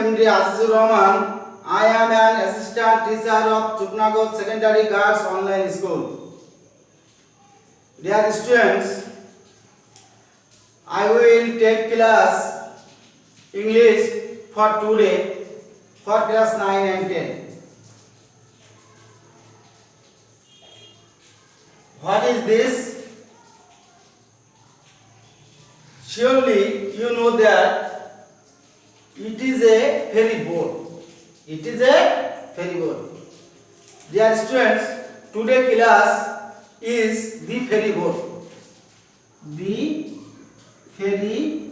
MD Azizur Rahman. I am an assistant teacher of Chupnagot Secondary Girls Online School. Dear students, I will take class English for today for class 9 and 10. What is this? Surely you know that it is a ferry boat. It is a ferry boat. Dear students, today class is the ferry boat. The ferry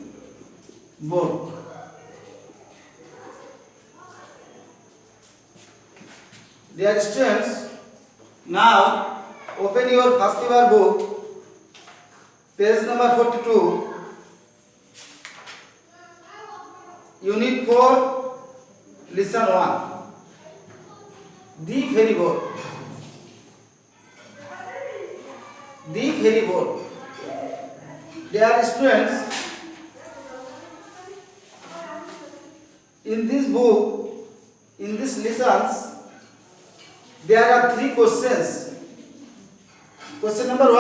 boat. Dear students, now open your first paper book, page number 42. Unit 4, lesson 1. The ferry boat. The ferry boat. Dear students, in this book, in these lessons, there are 3 questions. Question number 1.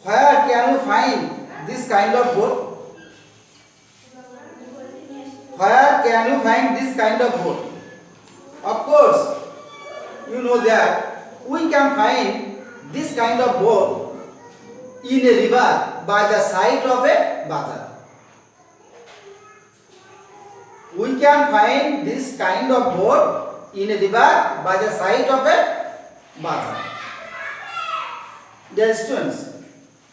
Where can you find this kind of boat? Where can you find this kind of boat? Of course, you know that we can find this kind of boat in a river by the side of a bazaar. We can find this kind of boat in a river by the side of a bazaar. Dear students,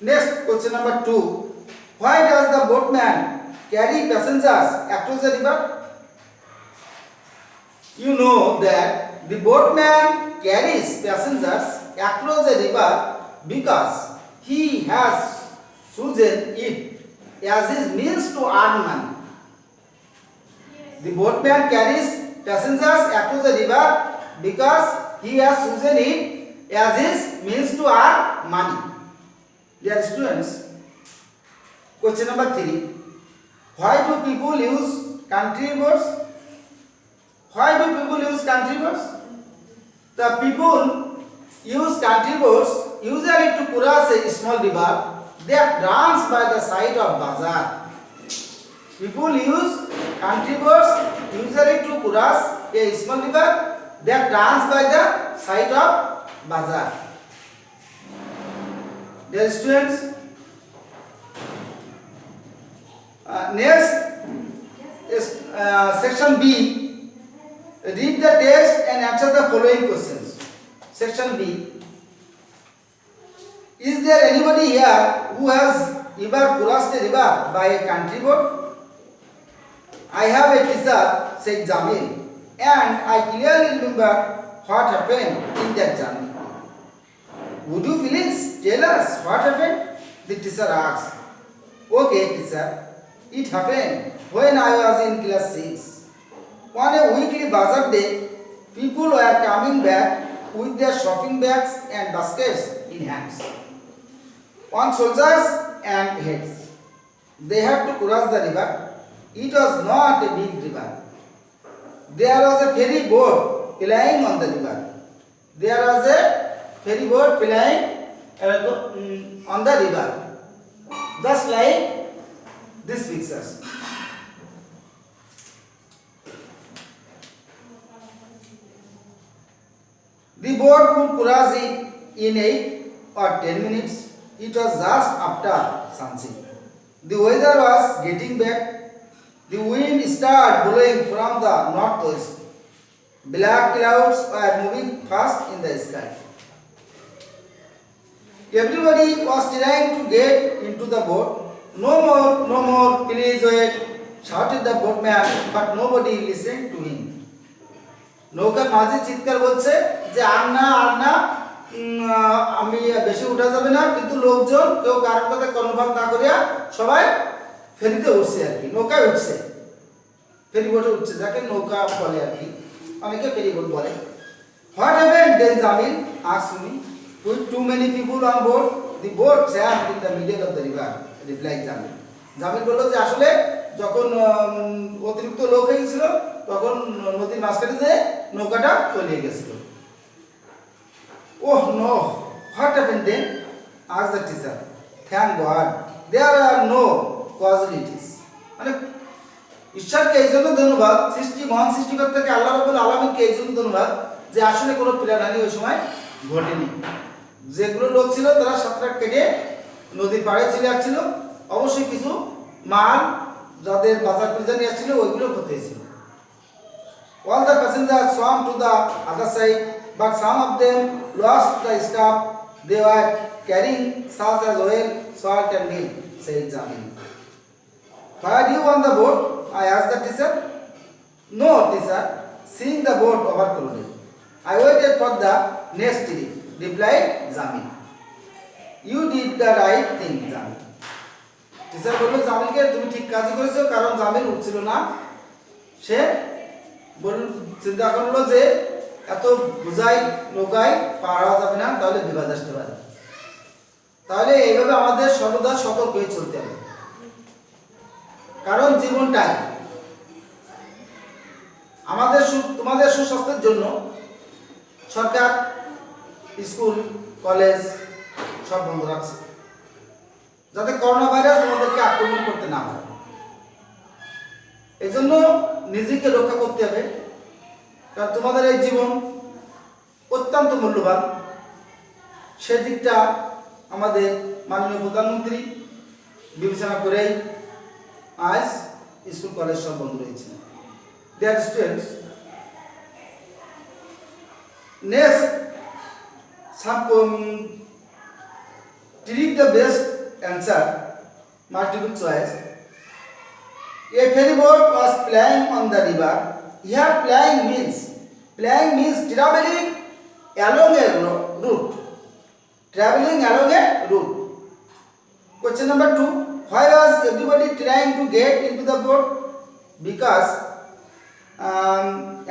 next question number 2. Why does the boatman carry passengers across the river? You know that the boatman carries passengers across the river because he has chosen it as his means to earn money. The boatman carries passengers across the river because he has chosen it as his means to earn money. Dear students, question number 3. Why do people use country boats? Why do people use country boats? The people use country boats usually to cross a small river that runs by the side of bazaar. People use country boats usually to cross a small river that runs by the side of bazaar. Dear students, next is section B. Read the text and answer the following questions. Section B. Is there anybody here who has ever crossed a river by a country boat? I have a teacher, said Jamil, and I clearly remember what happened in that journey. Would you please tell us what happened? The teacher asked. Okay, teacher. It happened when I was in class 6. On a weekly bazaar day, people were coming back with their shopping bags and baskets in hands, on shoulders and heads. They had to cross the river. It was not a big river. There was a ferry boat plying on the river. There was a ferry boat plying on the river, just like these pictures. The boat could cross it in 8 or 10 minutes. It was just after sunset. The weather was getting bad. The wind started blowing from the northwest. Black clouds were moving fast in the sky. Everybody was trying to get into the boat. No more, please wait, shouted the boatman, but nobody listened to him. নৌকার মাঝি চিৎকার বলছে যে আর না আমি বেশি উঠা যাবে না, কিন্তু লোকজন কেউ কারোর কথা কনফার্ম না করিয়া সবাই ফেরিতে উঠছে আর কি, নৌকায় উঠছে, ফেরিবোটে উঠছে, যাকে নৌকা বলে আর কি, অনেকে ফেরিবোট বলে। What happened then, Jamil asked me. With too many people on board, the boat sank in the middle of the river, replied Jamil. Jamil বলল যে আসলে যখন অতিরিক্ত লোক হয়ে গেছিল তখন নদীর মাঝখানে যে নৌকাটা তলিয়ে গেছিল। Oh no, what happened then? Asked the teacher. Thank God there are no casualties. মানে ঈশ্বরকে এই জন্য ধন্যবাদ, মহান সৃষ্টিকর্তাকে আল্লাহ রাব্বুল আলামিনকে এই জন্য ধন্যবাদ যে আসলে কোনো প্রাণহানি ওই সময় ঘটেনি। যেগুলো লোক ছিল তারা সাঁতরা কেটে নদীর পাড়ে চলে আসছিল। অবশ্যই কিছু মাল যাদের বাজার করে নিয়ে আসছিল ওইগুলো ক্ষতি হয়েছিল। All the passengers swam to the other side, but some of them lost the stuff they were carrying, such as oil, salt, and milk, said Jamil. Why are you on the boat? I asked the teacher. No, teacher, seeing the boat overcrowded. I waited for the next trip, replied Jamil. You did the right thing, Jamil. Teacher বলল জামিলকে তুমি ঠিক কাজই করেছো, কারণ জামিল উঠছিল না। সে চিন্তা করলো যে এত বোঝাই নৌকায় পার হওয়া যাবে না, তাহলে বিপদ আসতে পারে। তাহলে এইভাবে আমাদের সর্বদা সতর্ক হয়ে চলতে হবে, কারণ জীবনটাই আমাদের তোমাদের সুস্বাস্থ্যের জন্য সরকার স্কুল কলেজ সব বন্ধ রাখছে, যাতে করোনা ভাইরাস তোমাদেরকে আক্রমণ করতে না পারে। এই জন্য নিজেকে রক্ষা করতে হবে, কারণ তোমাদের এই জীবন অত্যন্ত মূল্যবান। সেদিকটা আমাদের মাননীয় প্রধানমন্ত্রী বিবেচনা করেই আজ স্কুল কলেজ সব বন্ধ রয়েছে। Dear students, next take the best answer, multiple choice. A ferry boat was plying on the river. Here plying means traveling along a route. Traveling along a route. Question number 2. Why was everybody trying to get into the boat? Because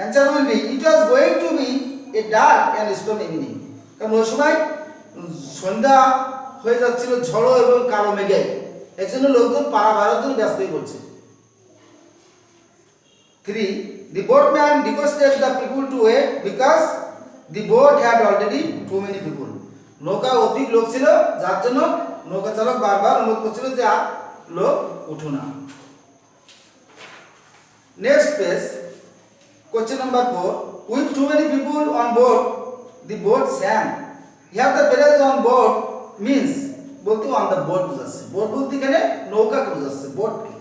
answer will be, it was going to be a dark and stormy evening. কারণ ওই সময় সন্ধ্যা হয়ে যাচ্ছিল ঝড়ো এবং কালো মেঘে, এর জন্য লোকজন পারাবারের জন্য ব্যস্ত হয়ে পড়ছে। 3. The boatman requested the people to wait because the boat had already too many people. নৌকা অধিক লোক ছিল, যার জন্য নৌকা চালক বারবার অনুরোধ করছিল যে আর লোক উঠো না। Next page, question number 4. With too many people on board, the boat sank. Here the phrase on board means বলতে on the boat বোঝাচ্ছে। বোট বলতে এখানে নৌকাকে বোঝাচ্ছে, বোটকে।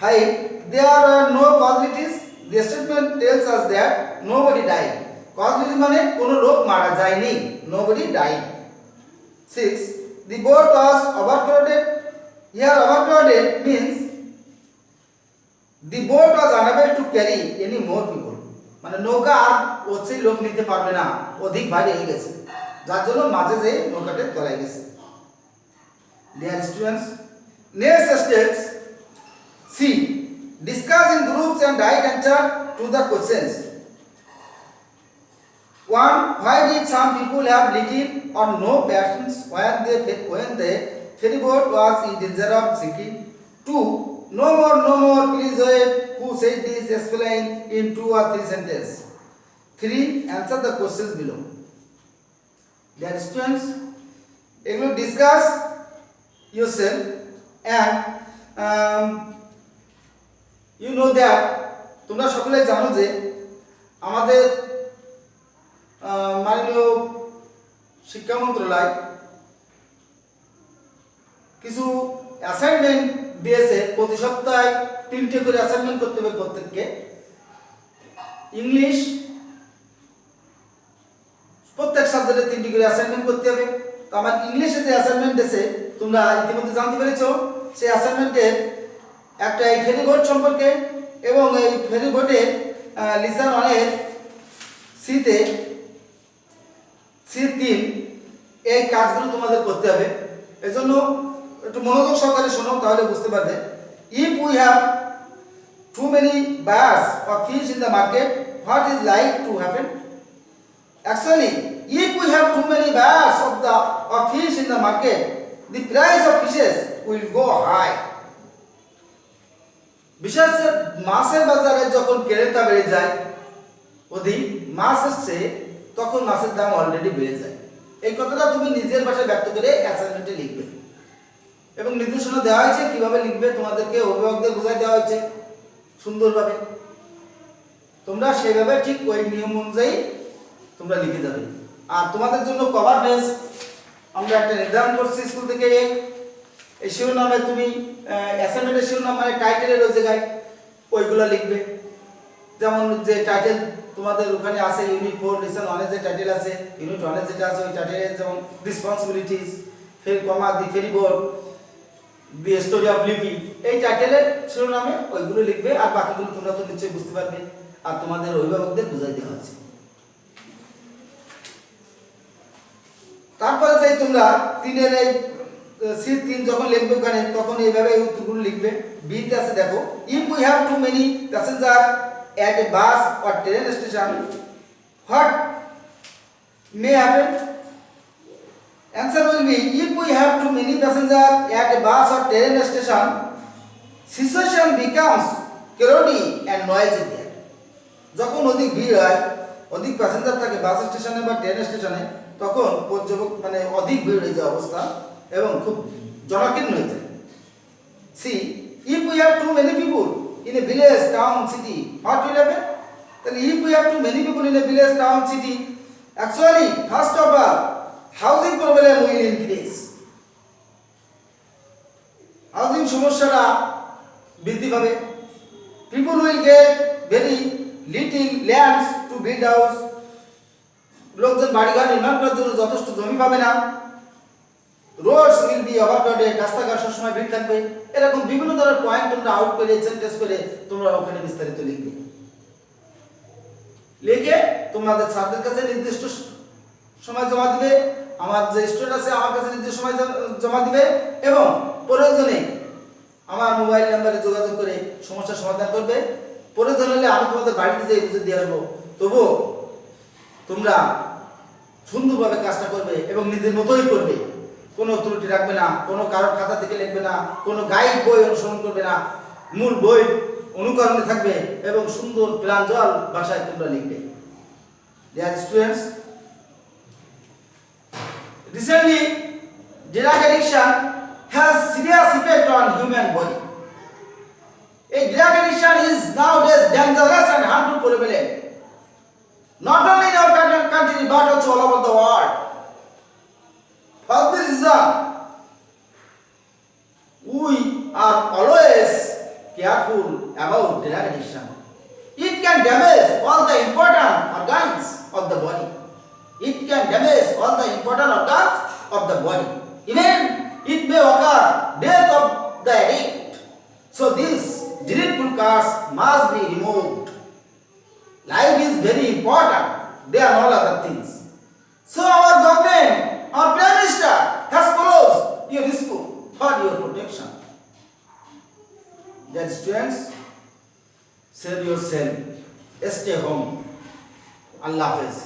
5. There are no casualties. The statement tells us that nobody died. Casualty মানে কোনো লোক মারা যায়নি, nobody died. 6. The boat was overcrowded. Here overcrowded means the boat was unable to carry any more people. মানে নৌকা আর অতিরিক্ত লোক নিতে পারবে না, অধিক ভারী হয়ে গেছে, যার জন্য মাঝে যে নৌকাটা তলায় গেছে। Dear students, next steps. C. Discuss in groups and write answer to the questions. 1. Why did some people have little or no patience when the ferry boat was in danger of sinking? 2. No more, please wait. Who said this? Explain in 2 or 3 sentences. 3. Answer the questions below. Dear students, এগুলো discuss yourself and you know that তোমরা সকলেই জানো যে আমাদের মাননীয় শিক্ষা মন্ত্রণালয় কিছু অ্যাসাইনমেন্ট দিয়েছে। প্রতি সপ্তাহে 3টে করে অ্যাসাইনমেন্ট করতে হবে প্রত্যেককে। ইংলিশ প্রত্যেক সাবজেক্টে 3টি করে অ্যাসাইনমেন্ট করতে হবে। তো আমার ইংলিশে যে অ্যাসাইনমেন্ট আছে তোমরা ইতিমধ্যে জানতে পেরেছো, সেই অ্যাসাইনমেন্টের একটা এই ফেরি বোট সম্পর্কে এবং এই ফেরি বোটে লিসন অনের C3 এই কাজগুলো তোমাদের করতে হবে। এজন্য একটু মনোযোগ সহকারে শোনো, তাহলে বুঝতে পারবে। If we have too many buyers of fish in the market, what is like to happen? Actually, if we have too many buyers of fish in the market, the price of fishes will go high. বিশেষ করে মাছের বাজারে যখন ক্রেতা বেড়ে যায়, অধিক মাছ আসছে, তখন মাছের দাম অলরেডি বেড়ে যায়। এই কথাটা তুমি নিজের ভাষায় ব্যক্ত করে অ্যাসাইনমেন্টে লিখবে এবং নির্দেশনা দেওয়া হয়েছে কিভাবে লিখবে, তোমাদেরকে অভিভাবকদের বোঝাই দেওয়া হয়েছে সুন্দরভাবে। তোমরা সেভাবে ঠিক ওই নিয়ম অনুযায়ী তোমরা লিখে যাবে। আর তোমাদের জন্য কভার পেজ আমরা একটা নির্ধারণ করছি স্কুল থেকে। এই শিরোনামে তুমি অ্যাসাইনমেন্টের শিরোনাম মানে টাইটেলের ওই জায়গায় ওইগুলো লিখবে। যেমন যে টাইটেল তোমাদের ওখানে আছে ইউনিট 4 লেসন 1 এর যে টাইটেল আছে, ইউনিট 1 এর যেটা আছে ওই টাইটেলের যেমন রেসপন্সিবিলিটিস, ফের কমা দি ফেরি বোর্ড, দি স্টোরি অফ লিপি, এই টাইটেলের শিরোনামে ওইগুলো লিখবে। আর বাকিগুলো তোমরা তো নিশ্চয়ই বুঝতে পারবে, আর তোমাদের অভিভাবকদের বুঝাই দেওয়া আছে। তারপরে যে তোমরা 3 এর এই সিট 3 যখন লিখবে ওখানে, তখন এইভাবে এই উত্তরগুলো লিখবে। বিতে আছে দেখো, if we have to many passenger at a bus or train station, what may happen? Answer will be, if we have too many passengers at a bus or train station, situation becomes chaotic and noisy there. যখন অধিক ভিড় হয়, অধিক passenger থাকে বাস স্টেশনে বা train স্টেশনে, তখন পর্যটক মানে অধিক ভিড় হয়ে যায় অবস্থা এবং খুব জনাকীর্ণ হয়ে যায়। See, if we have too many people in a village, town, city, what will happen? Then if we have too many people in a village, town, city, actually first of all housing problem will increase. Housing সমস্যাটা বৃদ্ধি পাবে। People will get very little lands to build house. লোকজন বাড়িঘর নির্মাণ করার জন্য যথেষ্ট জমি পাবে না। রোডস উইল বি ওভারক্রাউডেড, রাস্তাঘাট সবসময় ভিড় থাকবে। এরকম বিভিন্ন ধরনের পয়েন্ট তোমরা আউট করে সেন্টেন্স করে তোমরা ওখানে বিস্তারিত লিখবে। লিখে তোমাদের ছাত্রদের কাছে নির্দিষ্ট সময় জমা দিবে। আমার যে স্টুডেন্ট আছে আমার কাছে নির্দিষ্ট সময় জমা দিবে এবং প্রয়োজনে আমার মোবাইল নাম্বারে যোগাযোগ করে সমস্যার সমাধান করবে। প্রয়োজন হলে আমি তোমাদের বাড়িতে যেয়ে বুঝে দিয়ে আসবো। তবুও তোমরা সুন্দরভাবে কাজটা করবে এবং নিজের মতোই করবে, কোনো ত্রুটি রাখবে না, কোনো কারোর খাতা থেকে লিখবে না, কোনো গাইড বই অনুসরণ করবে না, মূল বই অনুকরণে থাকবে এবং সুন্দর প্রাঞ্জল ভাষায় তোমরা লিখবে। Dear students, recently drug addiction has serious effect on human body. A drug addiction is nowadays dangerous and harmful prevalent, not only in our country but also all over the world. For this reason, we are always careful about drug addiction. It can damage all the important organs of the body. It can damage all the important organs of the body. Even it may occur death of the addict. So these dreadful cause must be removed. Life is very important. They are all other things. So our government, our Prime Minister has closed your school for your protection. Dear students, save yourself. Stay home. Allah Hafiz.